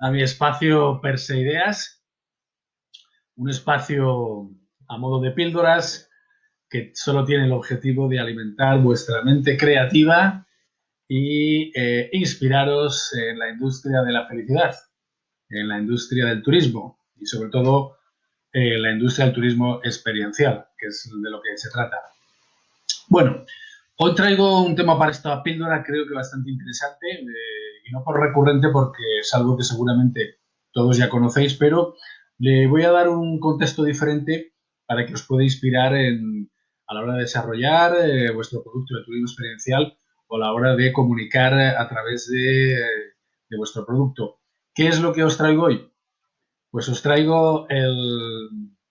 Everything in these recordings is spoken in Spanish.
a mi espacio Perseideas, un espacio a modo de píldoras que solo tiene el objetivo de alimentar vuestra mente creativa y inspiraros en la industria de la felicidad, en la industria del turismo y sobre todo en la industria del turismo experiencial, que es de lo que se trata. Bueno, hoy traigo un tema para esta píldora creo que bastante interesante y no por recurrente porque es algo que seguramente todos ya conocéis, pero le voy a dar un contexto diferente para que os pueda inspirar a la hora de desarrollar vuestro producto de turismo experiencial o a la hora de comunicar a través de vuestro producto. ¿Qué es lo que os traigo hoy? Pues os traigo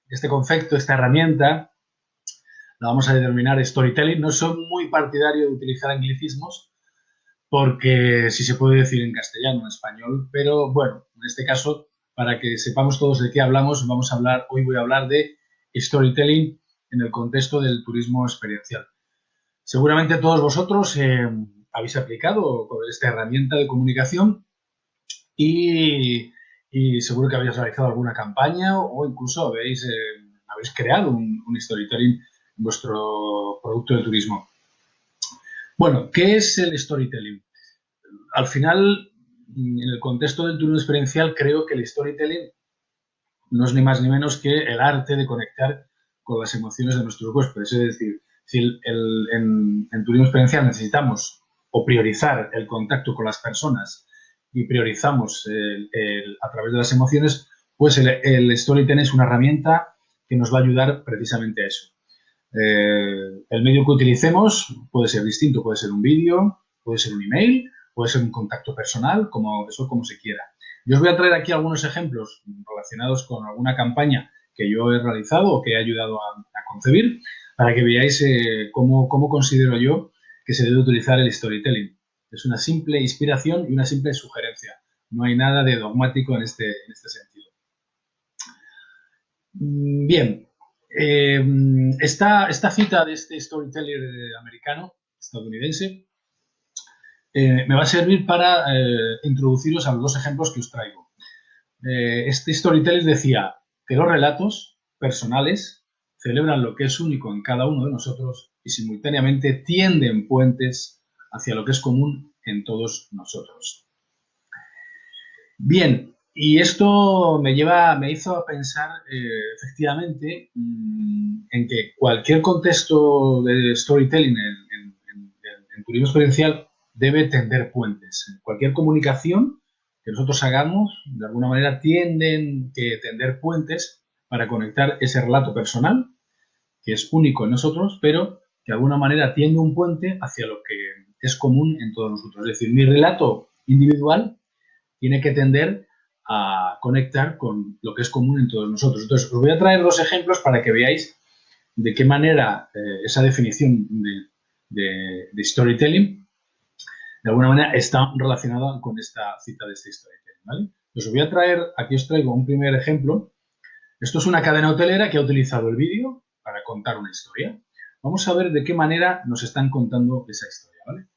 este concepto, esta herramienta la vamos a denominar storytelling. No soy muy partidario de utilizar anglicismos porque sí se puede decir en castellano, en español, pero bueno, en este caso, para que sepamos todos de qué hablamos, hoy voy a hablar de storytelling en el contexto del turismo experiencial. Seguramente todos vosotros habéis aplicado esta herramienta de comunicación y, y seguro que habéis realizado alguna campaña o incluso habéis creado un storytelling en vuestro producto de turismo. Bueno, ¿qué es el storytelling? Al final, en el contexto del turismo experiencial, creo que el storytelling no es ni más ni menos que el arte de conectar con las emociones de nuestros huéspedes. Es decir, si en turismo experiencial necesitamos o priorizar el contacto con las personas y priorizamos a través de las emociones, pues el storytelling es una herramienta que nos va a ayudar precisamente a eso. El medio que utilicemos puede ser distinto, puede ser un vídeo, puede ser un email, puede ser un contacto personal, como se quiera. Yo os voy a traer aquí algunos ejemplos relacionados con alguna campaña que yo he realizado o que he ayudado a concebir para que veáis cómo considero yo que se debe utilizar el storytelling. Es una simple inspiración y una simple sugerencia. No hay nada de dogmático en este sentido. Bien, esta cita de este storyteller americano, estadounidense, me va a servir para introduciros a los dos ejemplos que os traigo. Este storyteller decía que los relatos personales celebran lo que es único en cada uno de nosotros y simultáneamente tienden puentes hacia lo que es común en todos nosotros. Bien, y esto me hizo pensar efectivamente en que cualquier contexto de storytelling en turismo experiencial debe tender puentes. Cualquier comunicación que nosotros hagamos, de alguna manera, tienden que tender puentes para conectar ese relato personal, que es único en nosotros, pero que de alguna manera tiende un puente hacia lo que es común en todos nosotros. Es decir, mi relato individual tiene que tender a conectar con lo que es común en todos nosotros. Entonces, os voy a traer dos ejemplos para que veáis de qué manera esa definición de storytelling, de alguna manera, está relacionada con esta cita de este storytelling. ¿Vale? Entonces, os voy a traer, aquí os traigo un primer ejemplo. Esto es una cadena hotelera que ha utilizado el vídeo para contar una historia. Vamos a ver de qué manera nos están contando esa historia. ¿Vale?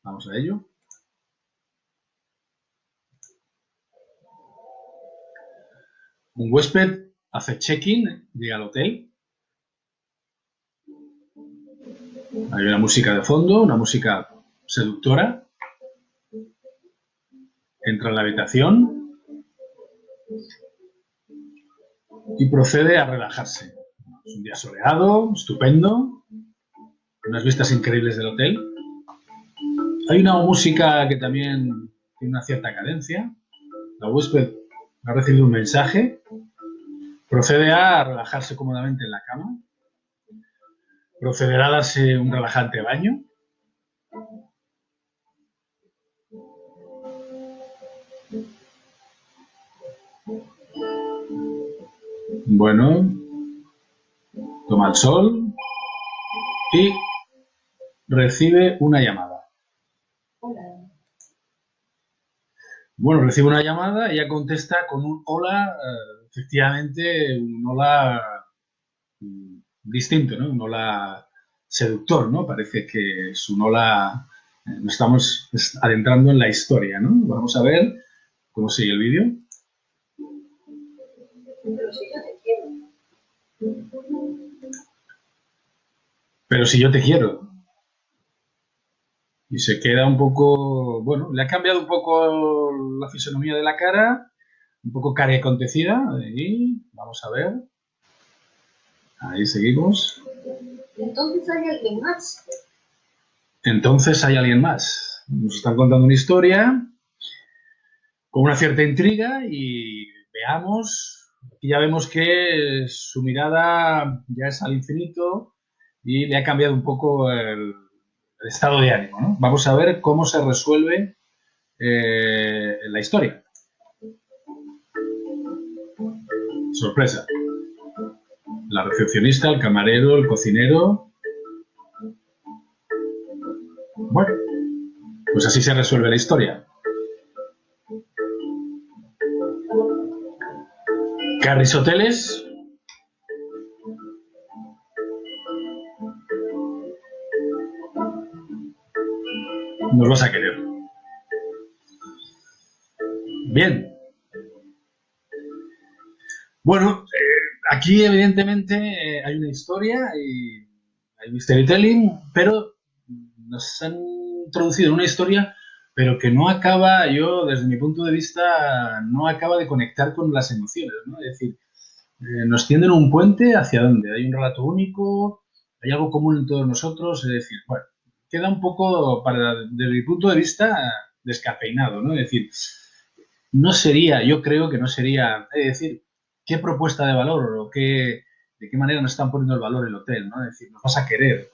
Vamos a ello. Un huésped hace check-in, llega al hotel. Hay una música de fondo, una música seductora. Entra en la habitación y procede a relajarse. Es un día soleado, estupendo, unas vistas increíbles del hotel. Hay una música que también tiene una cierta cadencia. La huésped ha recibido un mensaje. Procede a relajarse cómodamente en la cama. Procederá a darse un relajante baño. Bueno, toma el sol y recibe una llamada. Bueno, recibe una llamada, ella contesta con un hola, efectivamente, un hola distinto, ¿no? Un hola seductor, ¿no? Parece que es un hola, nos estamos adentrando en la historia, ¿no? Vamos a ver ¿Cómo sigue el vídeo? Pero si yo te quiero. Pero si yo te quiero. Y se queda un poco, bueno, le ha cambiado un poco la fisonomía de la cara, un poco cariacontecida, y vamos a ver. Ahí seguimos. Entonces hay alguien más. Entonces hay alguien más. Nos están contando una historia con una cierta intriga y veamos, aquí ya vemos que su mirada ya es al infinito y le ha cambiado un poco el estado de ánimo, ¿no? Vamos a ver cómo se resuelve la historia. Sorpresa. La recepcionista, el camarero, el cocinero. Bueno, pues así se resuelve la historia. Carris Hoteles. Nos vas a querer. Bien. Bueno, aquí evidentemente hay una historia y hay un storytelling, pero nos han introducido en una historia, pero que no acaba, yo desde mi punto de vista, no acaba de conectar con las emociones, ¿no? Es decir, nos tienden un puente hacia donde hay un relato único, hay algo común en todos nosotros, es decir, bueno, queda un poco, desde mi punto de vista, descafeinado, ¿no? Es decir, no sería, yo creo que no sería, es decir, qué propuesta de valor o de qué manera nos están poniendo el valor el hotel, ¿no? Es decir, nos vas a querer,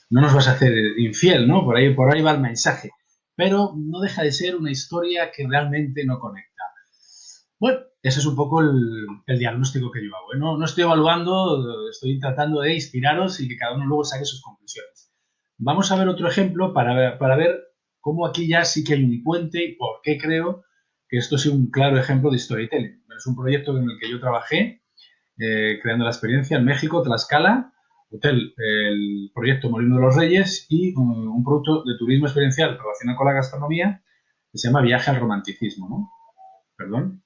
no nos vas a hacer infiel, ¿no? Por ahí va el mensaje. Pero no deja de ser una historia que realmente no conecta. Bueno, ese es un poco el diagnóstico que yo hago, ¿eh? No estoy evaluando, estoy tratando de inspiraros y que cada uno luego saque sus conclusiones. Vamos a ver otro ejemplo para ver cómo aquí ya sí que hay un puente y por qué creo que esto es un claro ejemplo de storytelling. Es un proyecto en el que yo trabajé creando la experiencia en México, Tlaxcala, hotel, el proyecto Molino de los Reyes y un producto de turismo experiencial relacionado con la gastronomía que se llama Viaje al Romanticismo, ¿no? Perdón.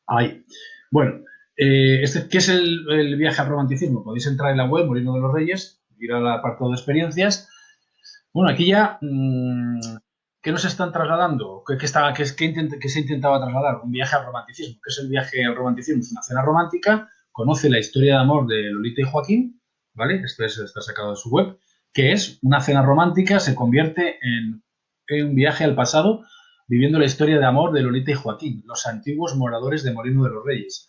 Ahí. Bueno, ¿qué es el viaje al romanticismo? Podéis entrar en la web Molino de los Reyes, ir al apartado de experiencias. Bueno, aquí ya, ¿qué nos están trasladando? ¿Qué se intentaba trasladar? Un viaje al romanticismo. ¿Qué es el viaje al romanticismo? Es una cena romántica, conoce la historia de amor de Lolita y Joaquín, ¿vale? Está sacado de su web, que es una cena romántica, se convierte en un viaje al pasado, viviendo la historia de amor de Lolita y Joaquín, los antiguos moradores de Molino de los Reyes.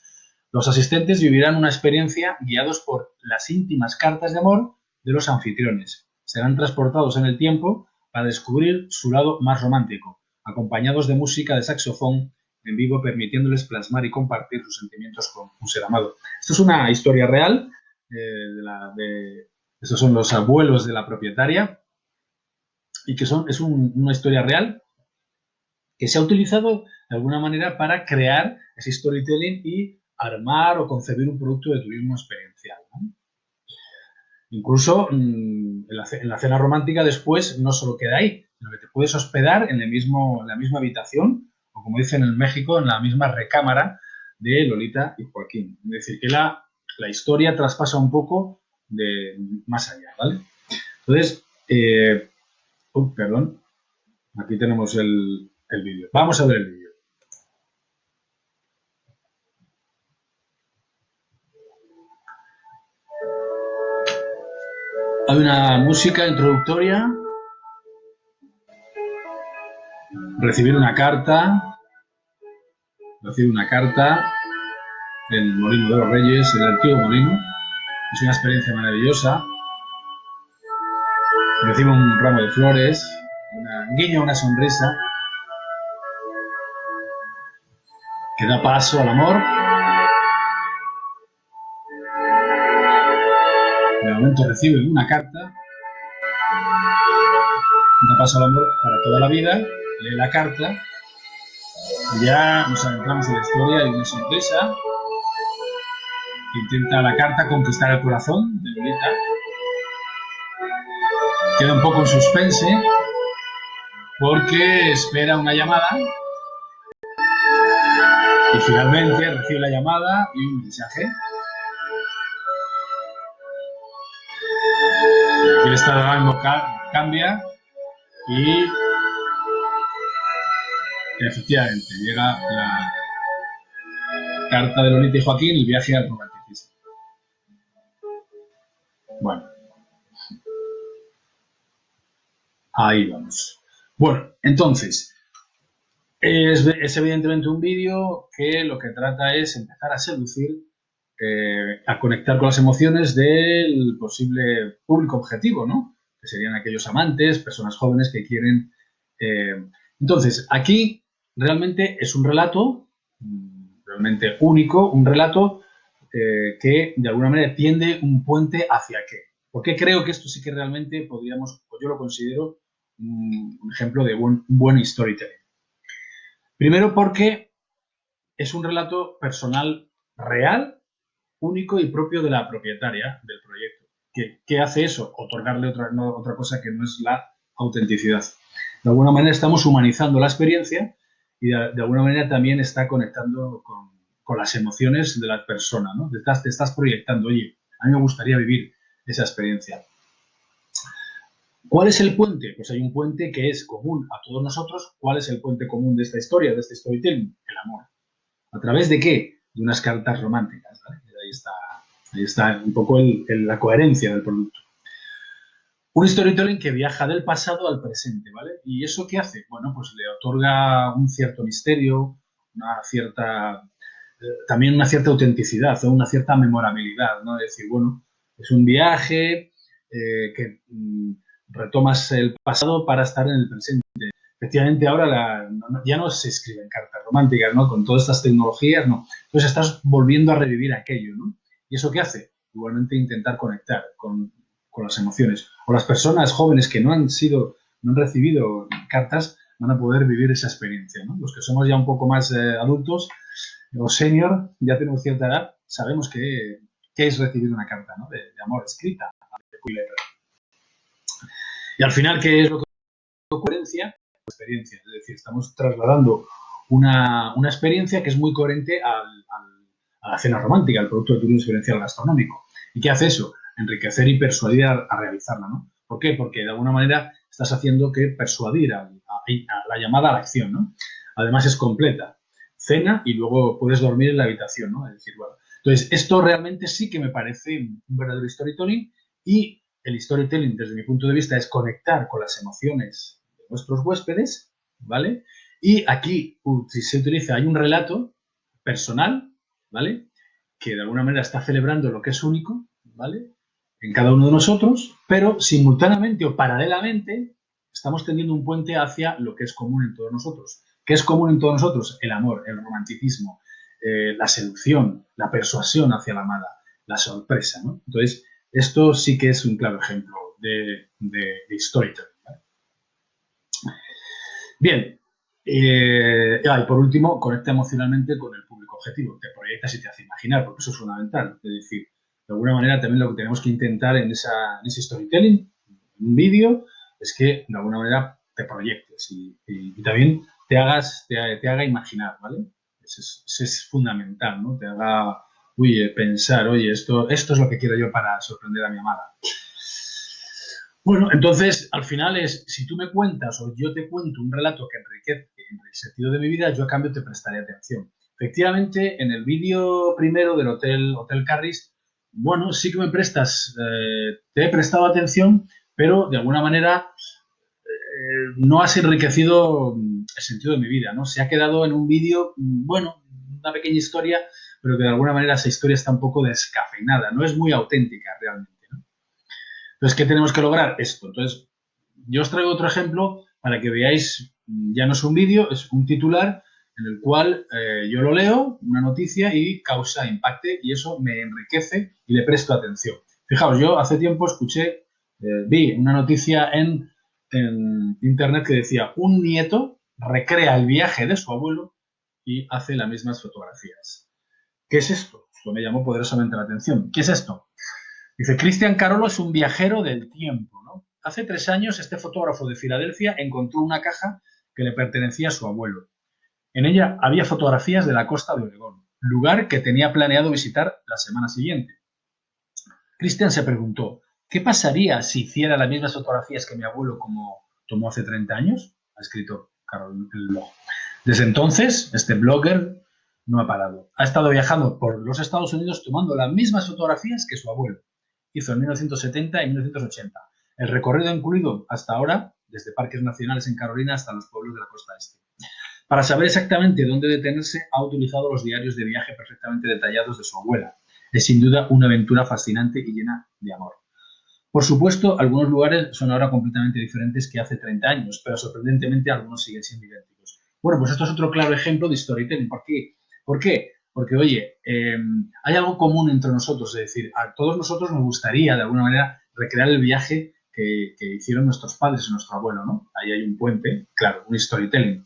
Los asistentes vivirán una experiencia guiados por las íntimas cartas de amor de los anfitriones. Serán transportados en el tiempo para descubrir su lado más romántico, acompañados de música de saxofón en vivo, permitiéndoles plasmar y compartir sus sentimientos con un ser amado. Esto es una historia real. Estos son los abuelos de la propietaria y que es una historia real que se ha utilizado de alguna manera para crear ese storytelling y armar o concebir un producto de turismo experiencial, ¿no? Incluso en la cena romántica después no solo queda ahí, sino que te puedes hospedar en la misma habitación o, como dicen en México, en la misma recámara de Lolita y Joaquín. Es decir, que la historia traspasa un poco de más allá, ¿vale? Entonces, perdón, aquí tenemos el vídeo. Vamos a ver el vídeo. Hay una música introductoria, recibir una carta en Molino de los Reyes, el antiguo molino. Es una experiencia maravillosa. Recibe un ramo de flores, un guiño, una sonrisa, que da paso al amor. De momento recibe una carta, da paso al amor para toda la vida, lee la carta, y ya nos adentramos en la historia. Hay una sonrisa que intenta la carta conquistar el corazón de Lolita. Queda un poco en suspense. porque espera una llamada y finalmente recibe la llamada y un mensaje. Aquí el estado de ánimo cambia y efectivamente llega la carta de Lolita y Joaquín, el viaje al romanticismo. Bueno, ahí vamos. Bueno, entonces, es evidentemente un vídeo que lo que trata es empezar a seducir, a conectar con las emociones del posible público objetivo, ¿no? Que serían aquellos amantes, personas jóvenes que quieren... Entonces, aquí realmente es un relato realmente único, un relato que de alguna manera tiende un puente hacia qué. Porque creo que esto sí que realmente podríamos, o yo lo considero, un ejemplo de un buen storytelling. Primero porque es un relato personal real, único y propio de la propietaria del proyecto. ¿Qué hace eso? Otorgarle otra cosa que no es la autenticidad. De alguna manera estamos humanizando la experiencia y de alguna manera también está conectando con las emociones de la persona, ¿no? Te estás proyectando, oye, a mí me gustaría vivir esa experiencia. ¿Cuál es el puente? Pues hay un puente que es común a todos nosotros. ¿Cuál es el puente común de esta historia, de este storytelling? El amor. ¿A través de qué? De unas cartas románticas, ¿vale? Ahí está un poco la coherencia del producto. Un storytelling que viaja del pasado al presente, ¿vale? ¿Y eso qué hace? Bueno, pues le otorga un cierto misterio, también una cierta autenticidad o una cierta memorabilidad, ¿no? Es decir, bueno, es un viaje que retomas el pasado para estar en el presente. Efectivamente, ahora ya no se escriben cartas románticas, ¿no? Con todas estas tecnologías, no. Entonces estás volviendo a revivir aquello, ¿no? ¿Y eso qué hace? Igualmente intentar conectar con las emociones. O las personas jóvenes que no han recibido cartas, van a poder vivir esa experiencia, ¿no? Los que somos ya un poco más adultos o senior, ya tenemos cierta edad, sabemos qué es recibir una carta, ¿no? De amor escrita, de letra. Y al final, ¿qué es lo que coherencia? Experiencia, es decir, estamos trasladando una experiencia que es muy coherente a la cena romántica, al producto de turismo experiencial gastronómico. ¿Y qué hace eso? Enriquecer y persuadir a realizarla, ¿no? ¿Por qué? Porque de alguna manera estás haciendo que persuadir a la llamada a la acción, ¿no? Además es completa. Cena y luego puedes dormir en la habitación, ¿no? Es decir, bueno. Entonces, esto realmente sí que me parece un verdadero storytelling y el storytelling, desde mi punto de vista, es conectar con las emociones de nuestros huéspedes, ¿vale? Y aquí si se utiliza, hay un relato personal, ¿vale? Que de alguna manera está celebrando lo que es único, ¿vale? En cada uno de nosotros, pero simultáneamente o paralelamente estamos teniendo un puente hacia lo que es común en todos nosotros. ¿Qué es común en todos nosotros? El amor, el romanticismo, la seducción, la persuasión hacia la amada, la sorpresa, ¿no? Entonces, esto sí que es un claro ejemplo de storytelling, ¿vale? Bien, y por último, conecta emocionalmente con el público objetivo. Te proyectas y te hace imaginar, porque eso es fundamental. Es decir, de alguna manera también lo que tenemos que intentar en ese storytelling, en un vídeo, es que de alguna manera te proyectes y también te haga imaginar, ¿vale? Eso es fundamental, ¿no? Te haga pensar, oye, esto es lo que quiero yo para sorprender a mi amada. Bueno, entonces, al final si tú me cuentas o yo te cuento un relato que enriquece el sentido de mi vida, yo a cambio te prestaré atención. Efectivamente, en el vídeo primero del Hotel Carris, bueno, sí que te he prestado atención, pero de alguna manera no has enriquecido el sentido de mi vida, ¿no? Se ha quedado en un vídeo, bueno, una pequeña historia, pero que de alguna manera esa historia está un poco descafeinada, no es muy auténtica realmente, ¿no? Entonces, ¿qué tenemos que lograr? Esto. Entonces, yo os traigo otro ejemplo para que veáis, ya no es un vídeo, es un titular en el cual yo lo leo, una noticia, y causa impacto, y eso me enriquece y le presto atención. Fijaos, yo hace tiempo vi una noticia en internet que decía, un nieto recrea el viaje de su abuelo y hace las mismas fotografías. ¿Qué es esto? Esto me llamó poderosamente la atención. ¿Qué es esto? Dice, Cristian Carolo es un viajero del tiempo, ¿no? hace 3 años este fotógrafo de Filadelfia encontró una caja que le pertenecía a su abuelo. En ella había fotografías de la costa de Oregón, lugar que tenía planeado visitar la semana siguiente. Christian se preguntó, ¿qué pasaría si hiciera las mismas fotografías que mi abuelo como tomó hace 30 años? Ha escrito Carol en el blog. Desde entonces, este blogger no ha parado. Ha estado viajando por los Estados Unidos tomando las mismas fotografías que su abuelo. Hizo en 1970 y 1980. El recorrido incluido hasta ahora, desde parques nacionales en Carolina hasta los pueblos de la costa este. Para saber exactamente dónde detenerse, ha utilizado los diarios de viaje perfectamente detallados de su abuela. Es sin duda una aventura fascinante y llena de amor. Por supuesto, algunos lugares son ahora completamente diferentes que hace 30 años, pero sorprendentemente algunos siguen siendo idénticos. Bueno, pues esto es otro claro ejemplo de storytelling. ¿Por qué? ¿Por qué? Porque, oye, hay algo común entre nosotros, es decir, a todos nosotros nos gustaría, de alguna manera, recrear el viaje que hicieron nuestros padres y nuestro abuelo, ¿no? Ahí hay un puente, claro, un storytelling.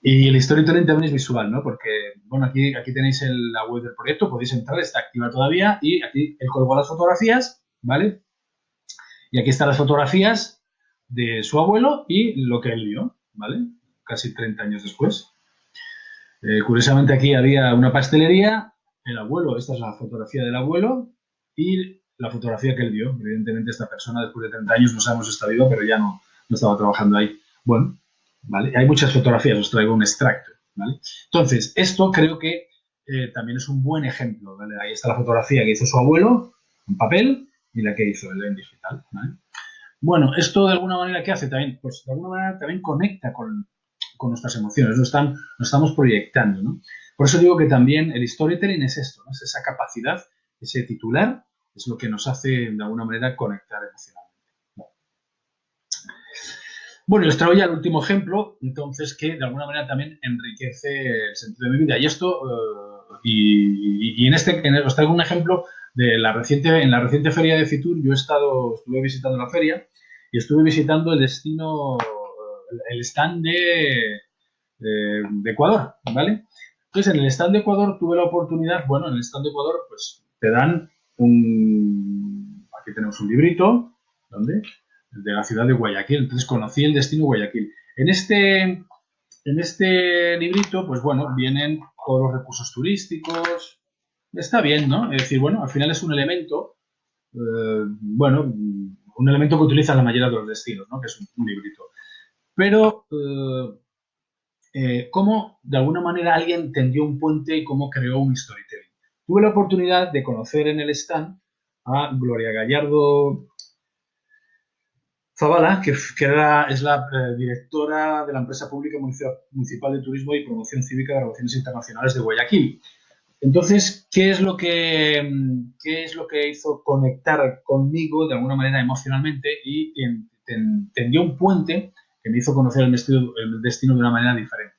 Y el storytelling también es visual, ¿no? Porque, bueno, aquí tenéis la web del proyecto, podéis entrar, está activa todavía, y aquí él colgó las fotografías, ¿vale? Y aquí están las fotografías de su abuelo y lo que él vio, ¿vale? Casi 30 años después. Curiosamente aquí había una pastelería, el abuelo, esta es la fotografía del abuelo y la fotografía que él vio. Evidentemente esta persona después de 30 años no sabemos si está viva, pero ya no estaba trabajando ahí. Bueno, ¿vale? Hay muchas fotografías, os traigo un extracto, ¿vale? Entonces, esto creo que también es un buen ejemplo, ¿vale? Ahí está la fotografía que hizo su abuelo en papel y la que hizo él en digital, ¿vale? Bueno, esto de alguna manera, ¿qué hace también? Pues de alguna manera también conecta con nuestras emociones, nos estamos proyectando, ¿no? Por eso digo que también el storytelling es esto, ¿no? Es esa capacidad, ese titular, es lo que nos hace de alguna manera conectar emocionalmente. Bueno, les traigo ya el último ejemplo, entonces, que de alguna manera también enriquece el sentido de mi vida. Y esto, os traigo un ejemplo de en la reciente feria de Fitur. Yo estuve visitando la feria y estuve visitando el stand de Ecuador, ¿vale? Entonces, en el stand de Ecuador tuve la oportunidad, bueno, en el stand de Ecuador, pues te dan aquí tenemos un librito, ¿dónde? De la ciudad de Guayaquil. Entonces conocí el destino Guayaquil. En este librito, pues bueno, vienen todos los recursos turísticos. Está bien, ¿no? Es decir, bueno, al final es un elemento, bueno, un elemento que utilizan la mayoría de los destinos, ¿no? Que es un librito. Pero, cómo de alguna manera alguien tendió un puente y cómo creó un storytelling. Tuve la oportunidad de conocer en el stand a Gloria Gallardo Zavala, que es la directora de la empresa pública municipal de turismo y promoción cívica de relaciones internacionales de Guayaquil. Entonces, ¿qué es lo que hizo conectar conmigo de alguna manera emocionalmente y tendió un puente que me hizo conocer el destino de una manera diferente?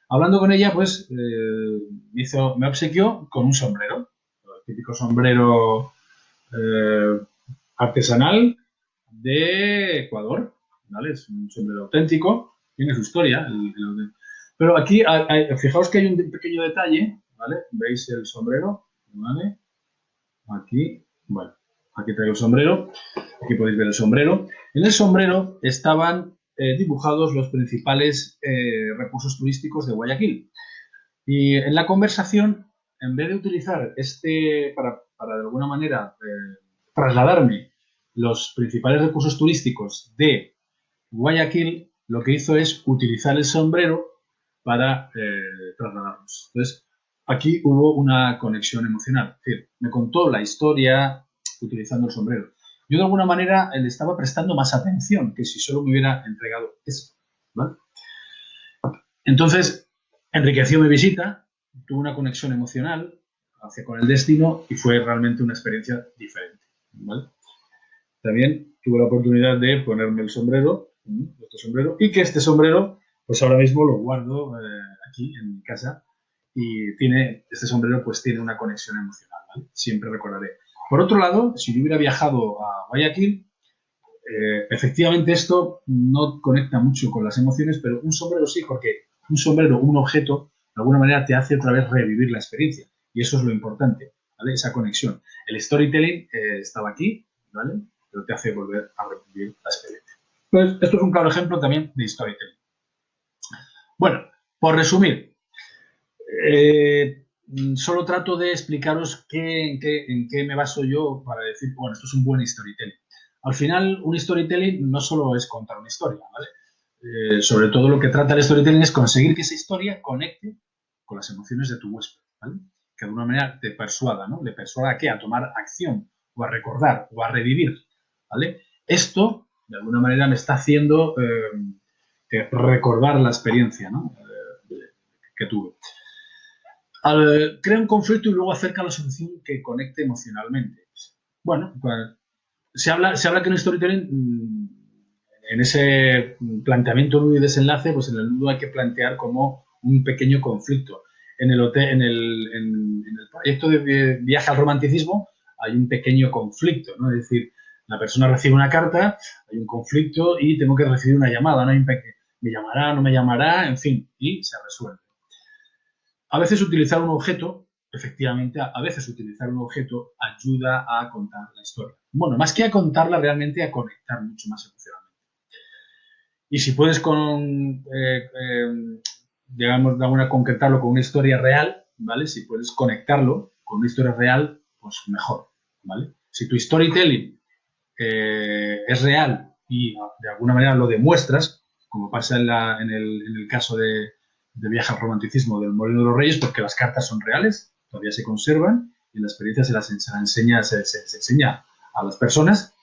Hablando con ella, pues me obsequió con un sombrero, el típico sombrero artesanal de Ecuador, ¿vale? Es un sombrero auténtico, tiene su historia. Pero aquí, fijaos que hay un pequeño detalle, ¿vale? ¿Veis el sombrero? ¿Vale? Aquí, bueno, aquí traigo el sombrero, aquí podéis ver el sombrero. En el sombrero estaban dibujados los principales recursos turísticos de Guayaquil. Y en la conversación, en vez de utilizar para de alguna manera trasladarme los principales recursos turísticos de Guayaquil, lo que hizo es utilizar el sombrero para trasladarnos. Entonces, aquí hubo una conexión emocional. Es decir, me contó la historia utilizando el sombrero. Yo de alguna manera le estaba prestando más atención que si solo me hubiera entregado eso, ¿vale? Entonces, enriqueció mi visita, tuve una conexión emocional con el destino y fue realmente una experiencia diferente, ¿vale? También tuve la oportunidad de ponerme este sombrero, y que este sombrero, pues ahora mismo lo guardo aquí en mi casa y este sombrero pues tiene una conexión emocional, ¿vale? Siempre recordaré. Por otro lado, si yo hubiera viajado a Guayaquil, efectivamente esto no conecta mucho con las emociones, pero un sombrero sí, porque un sombrero, un objeto, de alguna manera te hace otra vez revivir la experiencia. Y eso es lo importante, ¿vale? Esa conexión. El storytelling estaba aquí, ¿vale? pero te hace volver a revivir la experiencia. Pues esto es un claro ejemplo también de storytelling. Bueno, por resumir, solo trato de explicaros en qué me baso yo para decir, bueno, esto es un buen storytelling. Al final, un storytelling no solo es contar una historia, ¿vale? Sobre todo lo que trata el storytelling es conseguir que esa historia conecte con las emociones de tu huésped, ¿vale? Que de alguna manera te persuada, ¿no? ¿Le persuada a qué? A tomar acción, o a recordar, o a revivir, ¿vale? Esto, de alguna manera, me está haciendo recordar la experiencia, ¿no? Que tuve. Crea un conflicto y luego acerca la solución que conecte emocionalmente. Bueno, pues, se habla que en storytelling, en ese planteamiento nudo y desenlace, pues en el nudo hay que plantear como un pequeño conflicto. En el proyecto de viaje al romanticismo hay un pequeño conflicto, ¿no? Es decir, la persona recibe una carta, hay un conflicto y tengo que recibir una llamada, ¿no? Me llamará, no me llamará, en fin, y se resuelve. A veces utilizar un objeto, efectivamente, a veces utilizar un objeto ayuda a contar la historia. Bueno, más que a contarla, realmente a conectar mucho más emocionalmente. Y si puedes digamos, de alguna concretarlo con una historia real, ¿vale? Si puedes conectarlo con una historia real, pues mejor, ¿vale? Si tu storytelling es real y de alguna manera lo demuestras, como pasa en el caso de Viaje al Romanticismo del Molino de los Reyes, porque las cartas son reales, todavía se conservan y en la experiencia se enseña a las personas,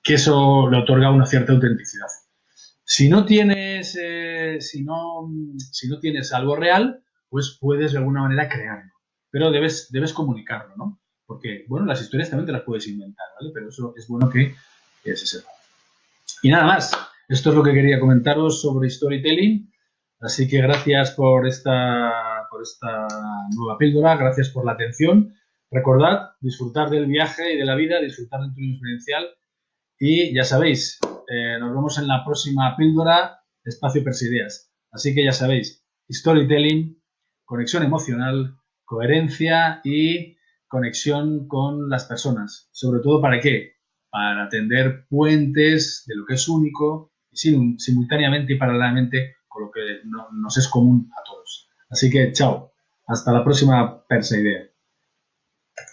que eso le otorga una cierta autenticidad. Si no tienes, si no tienes algo real, pues puedes de alguna manera crearlo, pero debes comunicarlo, ¿no? Porque, bueno, las historias también te las puedes inventar, ¿vale? Pero eso es bueno que se sepa. Y nada más, esto es lo que quería comentaros sobre storytelling, así que gracias por esta nueva píldora, gracias por la atención. Recordad, disfrutar del viaje y de la vida, disfrutar del turismo experiencial y ya sabéis, nos vemos en la próxima píldora Espacio Persideas. Así que ya sabéis, storytelling, conexión emocional, coherencia y conexión con las personas. Sobre todo, ¿para qué? Para tender puentes de lo que es único y simultáneamente y paralelamente con lo que nos es común a todos. Así que, chao. Hasta la próxima Perseidea.